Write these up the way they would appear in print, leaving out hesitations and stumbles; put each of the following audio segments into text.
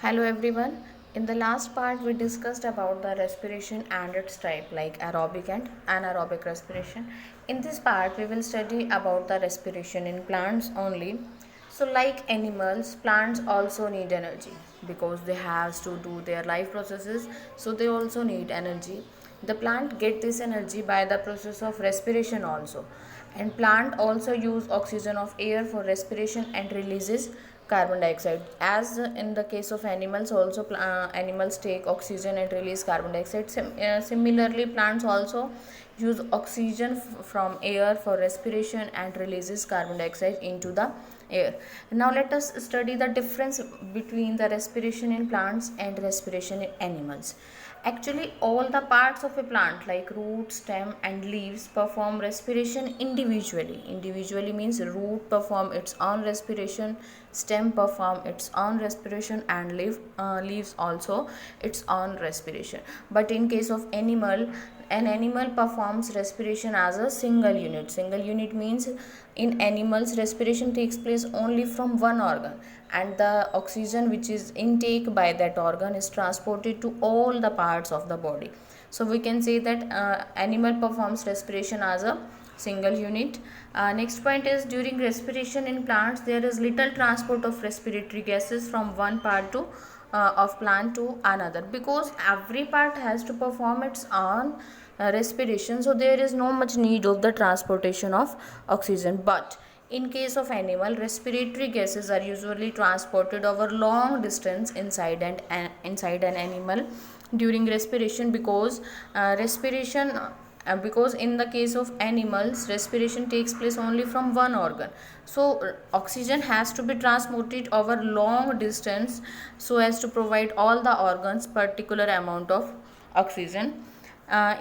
Hello everyone. In the last part, we discussed about the respiration and its type, like aerobic and anaerobic respiration. In this part, we will study about the respiration in plants only. So, like animals, plants also need energy because they have to do their life processes. So, they also need energy. The plant get this energy by the process of respiration also, and plant also use oxygen of air for respiration and releases carbon dioxide. As in the case of animals also, animals take oxygen and release carbon dioxide. Similarly, plants also use oxygen from air for respiration and releases carbon dioxide into the air. Now let us study the difference between the respiration in plants and respiration in animals. Actually, all the parts of a plant like root, stem and leaves perform respiration individually. Individually means root perform its own respiration, stem perform its own respiration and leaves also its own respiration. But in case of animal, an animal performs respiration as a single unit. Single unit means in animals respiration takes place only from one organ, and the oxygen which is intake by that organ is transported to all the parts of the body. So we can say that animal performs respiration as a single unit. Next point is, during respiration in plants there is little transport of respiratory gases from one part to of plant to another, because every part has to perform its own respiration, so there is no much need of the transportation of oxygen. But in case of animal, respiratory gases are usually transported over long distance inside an animal during respiration, because in the case of animals respiration takes place only from one organ, so oxygen has to be transported over long distance so as to provide all the organs particular amount of oxygen.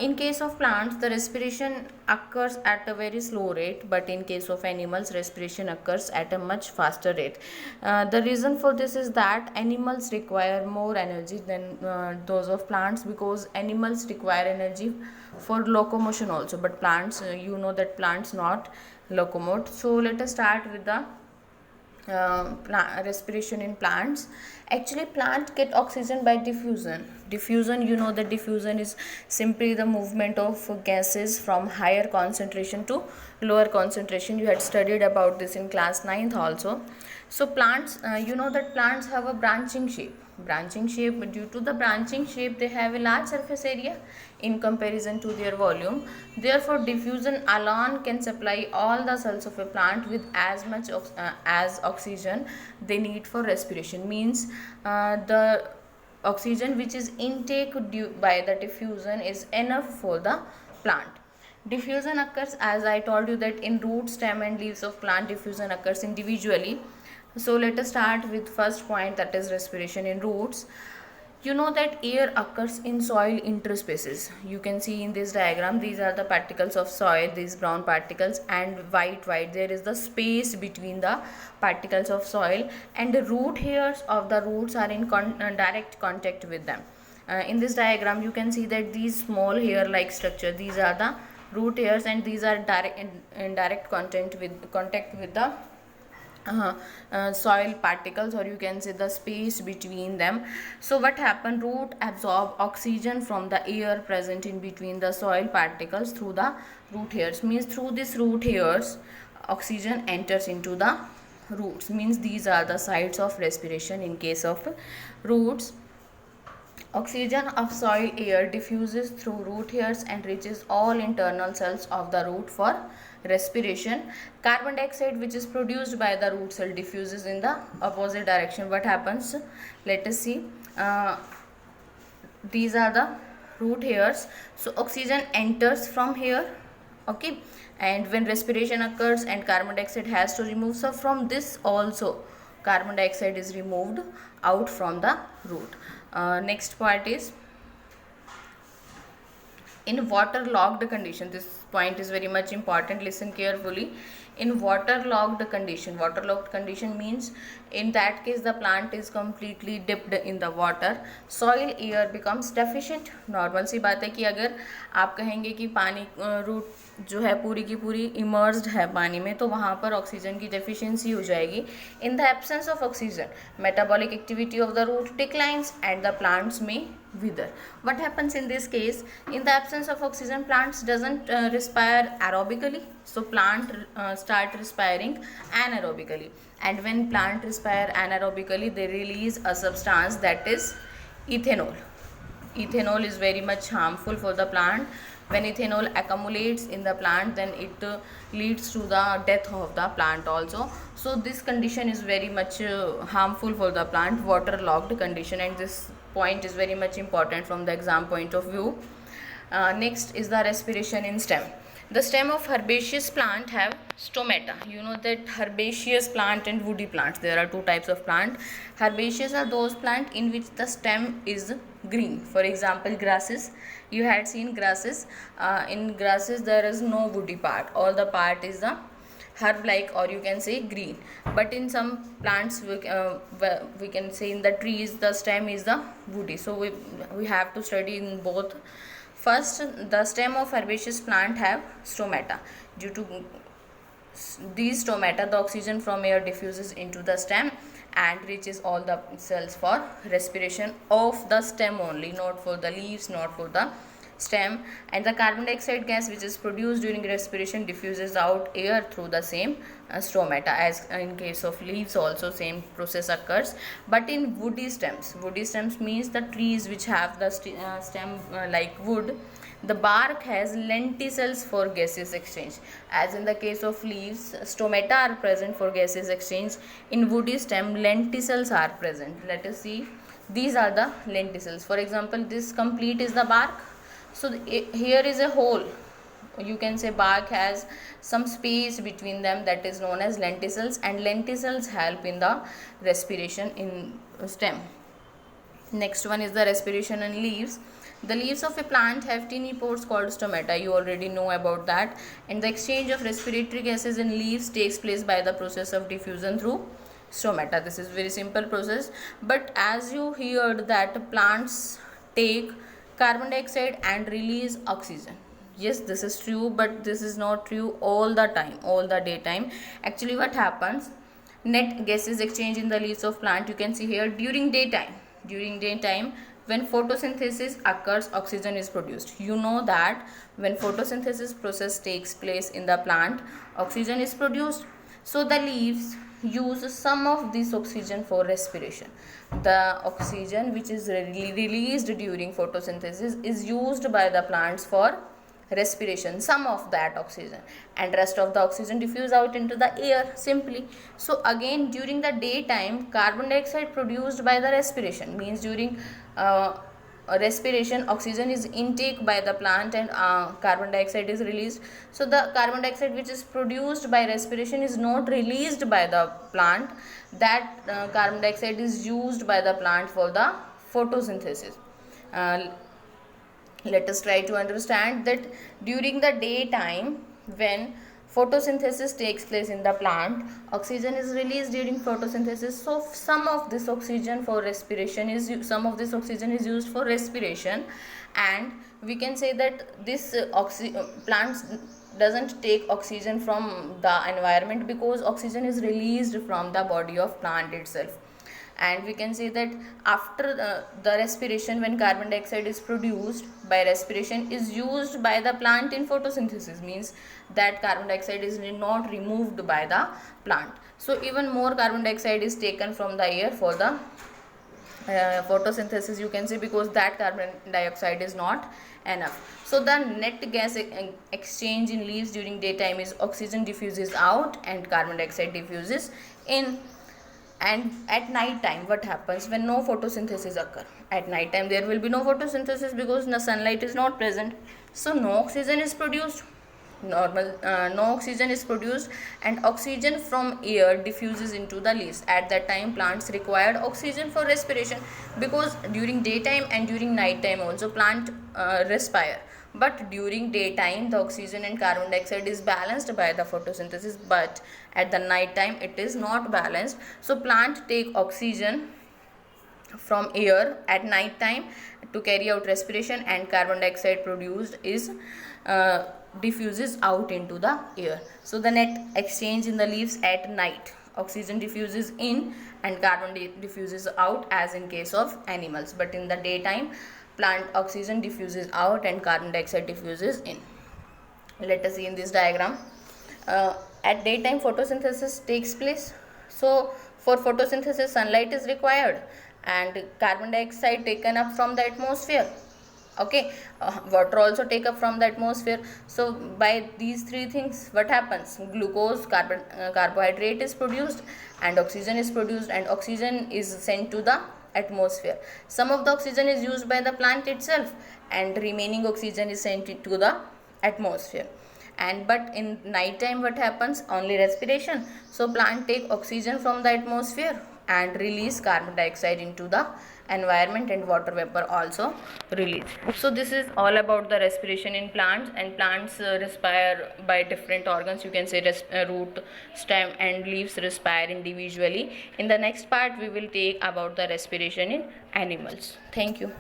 In case of plants, the respiration occurs at a very slow rate, but in case of animals, respiration occurs at a much faster rate. The reason for this is that animals require more energy than those of plants, because animals require energy for locomotion also, but plants, you know that plants not locomote. So let us start with the respiration in plants. Actually, plants get oxygen by diffusion. You know that diffusion is simply the movement of gases from higher concentration to lower concentration. You had studied about this in class 9th also. So plants, you know that plants have a branching shape. Due to the branching shape, they have a large surface area in comparison to their volume. Therefore, diffusion alone can supply all the cells of a plant with as much as oxygen they need for respiration. Means the oxygen which is intake due by the diffusion is enough for the plant. Diffusion occurs, as I told you, that in root, stem and leaves of plant diffusion occurs individually. So let us start with first point, that is respiration in roots. You know that air occurs in soil interspaces. You can see in this diagram, these are the particles of soil, these brown particles, and white there is the space between the particles of soil, and the root hairs of the roots are in direct contact with them. In this diagram you can see that these small hair like structure, these are the root hairs, and these are in direct contact with the soil particles, or you can say the space between them. So what happen, root absorb oxygen from the air present in between the soil particles through the root hairs. Means through this root hairs oxygen enters into the roots. Means these are the sites of respiration in case of roots. Oxygen of soil air diffuses through root hairs and reaches all internal cells of the root for respiration. Carbon dioxide which is produced by the root cell diffuses in the opposite direction. What happens? Let us see. These are the root hairs. So oxygen enters from here, okay, and when respiration occurs and carbon dioxide has to remove, so from this also carbon dioxide is removed out from the root. Next part is in waterlogged condition. This point is very much important, listen carefully. In waterlogged condition means In that case the plant is completely dipped in the water. Soil air becomes deficient. Normal सी बात है कि अगर आप कहेंगे कि पानी root जो है पूरी की पूरी इमर्स्ड है पानी में, तो वहाँ पर ऑक्सीजन की डेफिशिएंसी हो जाएगी. In the absence of oxygen metabolic activity of the root declines and the plants में wither. What happens in this case? In the absence of oxygen, plants doesn't respire aerobically, so plant start respiring anaerobically, and when plant respire anaerobically, they release a substance that is ethanol. Ethanol is very much harmful for the plant. When ethanol accumulates in the plant, then it leads to the death of the plant also. So this condition is very much harmful for the plant, waterlogged condition, and this point is very much important from the exam point of view. Next is the respiration in stem. The stem of herbaceous plant have stomata. You know that herbaceous plant and woody plants, there are two types of plant. Herbaceous are those plant in which the stem is green. For example, grasses. You had seen grasses. In grasses there is no woody part. All the part is the herb like, or you can say green. But in some plants we can say in the trees the stem is the woody. So we have to study in both. First, the stem of herbaceous plant have stomata. Due to these stomata, the oxygen from air diffuses into the stem and reaches all the cells for respiration of the stem only, not for the leaves, not for the stem. And the carbon dioxide gas which is produced during respiration diffuses out air through the same stomata. As in case of leaves also same process occurs. But in woody stems means the trees which have the stem like wood, the bark has lenticels for gaseous exchange. As in the case of leaves, stomata are present for gaseous exchange. In woody stem, lenticels are present. Let us see. These are the lenticels. For example, this complete is the bark. So here is a hole. You can say bark has some space between them, that is known as lenticels, and lenticels help in the respiration in stem. Next one is the respiration in leaves. The leaves of a plant have tiny pores called stomata. You already know about that. And the exchange of respiratory gases in leaves takes place by the process of diffusion through stomata. This is very simple process. But as you heard that plants take carbon dioxide and release oxygen. Yes, this is true, but this is not true all the time, all the daytime. Actually, what happens? Net gases exchange in the leaves of plant. You can see here during daytime. During daytime, when photosynthesis occurs, oxygen is produced. You know that when photosynthesis process takes place in the plant, oxygen is produced. So the leaves use some of this oxygen for respiration. The oxygen which is released during photosynthesis is used by the plants for respiration, some of that oxygen, and rest of the oxygen diffuse out into the air simply. So again, during the daytime, carbon dioxide produced by the respiration, means during respiration oxygen is intake by the plant and carbon dioxide is released. So the carbon dioxide which is produced by respiration is not released by the plant. That carbon dioxide is used by the plant for the photosynthesis. Let us try to understand that during the daytime, when photosynthesis takes place in the plant, oxygen is released during photosynthesis. So some of this oxygen for respiration is used for respiration, and we can say that this plants doesn't take oxygen from the environment, because oxygen is released from the body of plant itself. And we can say that after the respiration, when carbon dioxide is produced by respiration is used by the plant in photosynthesis, means that carbon dioxide is not removed by the plant. So even more carbon dioxide is taken from the air for the photosynthesis, you can say, because that carbon dioxide is not enough. So the net gas exchange in leaves during daytime is oxygen diffuses out and carbon dioxide diffuses in. And at night time, what happens when no photosynthesis occur? At night time there will be no photosynthesis because the sunlight is not present, so no oxygen is produced. No oxygen is produced, and oxygen from air diffuses into the leaves. At that time plants required oxygen for respiration, because during daytime and during night time also plant respire. but during daytime the oxygen and carbon dioxide is balanced by the photosynthesis, but at the night time it is not balanced. So plant take oxygen from air at night time to carry out respiration, and carbon dioxide produced is diffuses out into the air. So the net exchange in the leaves at night, oxygen diffuses in and carbon diffuses out, as in case of animals, but in the daytime plant oxygen diffuses out and carbon dioxide diffuses in. Let us see in this diagram. At daytime photosynthesis takes place. So for photosynthesis sunlight is required and carbon dioxide taken up from the atmosphere. Okay, water also take up from the atmosphere. So by these three things what happens? Glucose, carbohydrate is produced and oxygen is produced, and oxygen is sent to the atmosphere. Some of the oxygen is used by the plant itself and remaining oxygen is sent to the atmosphere. And but in night time what happens? Only respiration. So plant take oxygen from the atmosphere and release carbon dioxide into the environment, and water vapor also release. So this is all about the respiration in plants, and plants respire by different organs. You can say root, stem and leaves respire individually. In the next part we will take about the respiration in animals. Thank you.